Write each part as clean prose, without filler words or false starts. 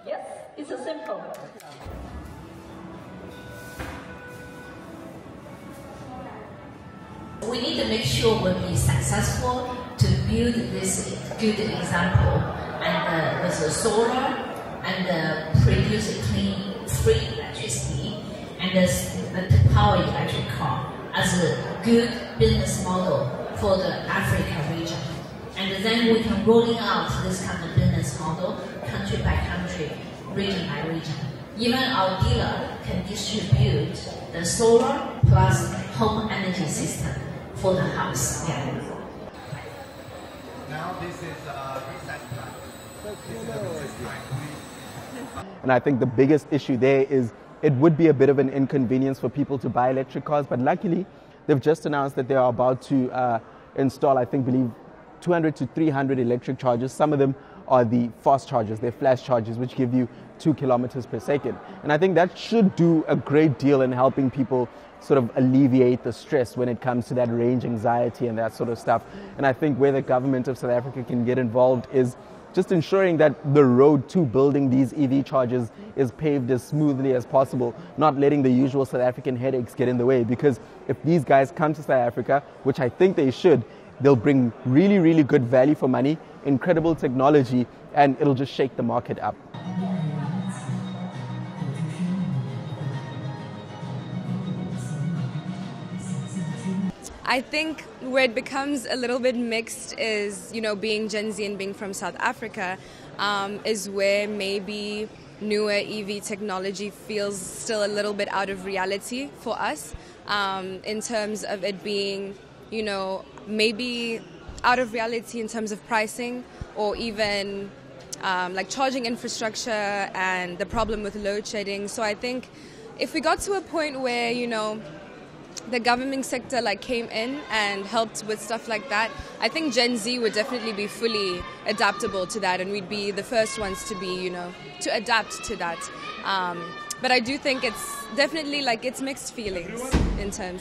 Yes, it's a simple. We need to make sure we'll be successful to build this good example and with the solar and produce clean, free electricity and the power electric car as a good business model for the Africa region. And then we can rolling out this kind of business model country by country, region by region. Even our dealer can distribute the solar plus home energy system for the house. Yeah. Now this is reset time. This is a reset time. And I think the biggest issue there is it would be a bit of an inconvenience for people to buy electric cars, but luckily they've just announced that they are about to install, I believe 200 to 300 electric chargers. Some of them are the fast chargers, they're flash chargers, which give you 2 kilometers per second. And I think that should do a great deal in helping people sort of alleviate the stress when it comes to that range anxiety and that sort of stuff. And I think where the government of South Africa can get involved is just ensuring that the road to building these EV chargers is paved as smoothly as possible, not letting the usual South African headaches get in the way. Because if these guys come to South Africa, which I think they should, they'll bring really, really good value for money, incredible technology, and it'll just shake the market up. I think where it becomes a little bit mixed is, being Gen Z and being from South Africa, is where maybe newer EV technology feels still a little bit out of reality for us, in terms of it being, maybe out of reality in terms of pricing or even like charging infrastructure and the problem with load shedding. So I think if we got to a point where, the government sector came in and helped with stuff like that, I think Gen Z would definitely be fully adaptable to that, and we'd be the first ones to be, to adapt to that. But I do think it's definitely it's mixed feelings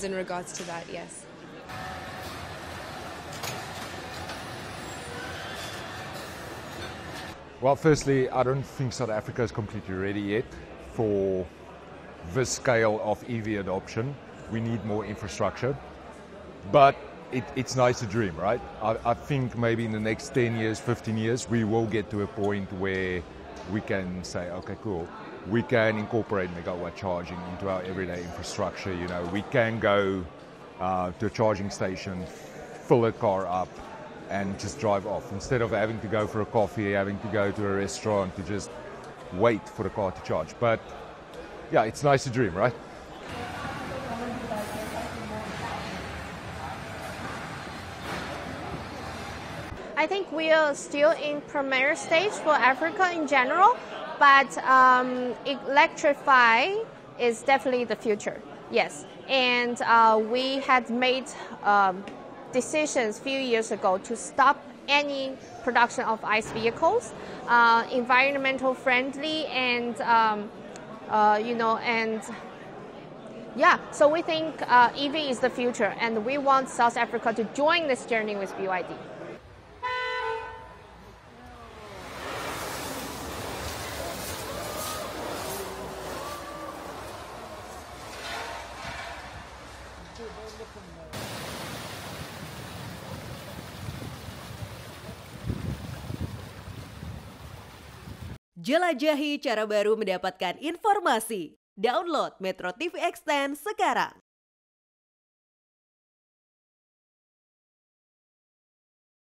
in regards to that, yes. Well, firstly, I don't think South Africa is completely ready yet for this scale of EV adoption. We need more infrastructure, but it's nice to dream, right? I think maybe in the next 10 years, 15 years, we will get to a point where we can say, okay, cool, we can incorporate megawatt charging into our everyday infrastructure. We can go to a charging station, fill a car up, and just drive off, instead of having to go for a coffee, having to go to a restaurant to just wait for the car to charge. But yeah, it's nice to dream, right? I think we are still in primary stage for Africa in general, but electrify is definitely the future, yes. And we had made decisions a few years ago to stop any production of ICE vehicles, environmental friendly, and so we think EV is the future, and we want South Africa to join this journey with BYD. Jelajahi cara baru mendapatkan informasi. Download MetroTV Extend sekarang.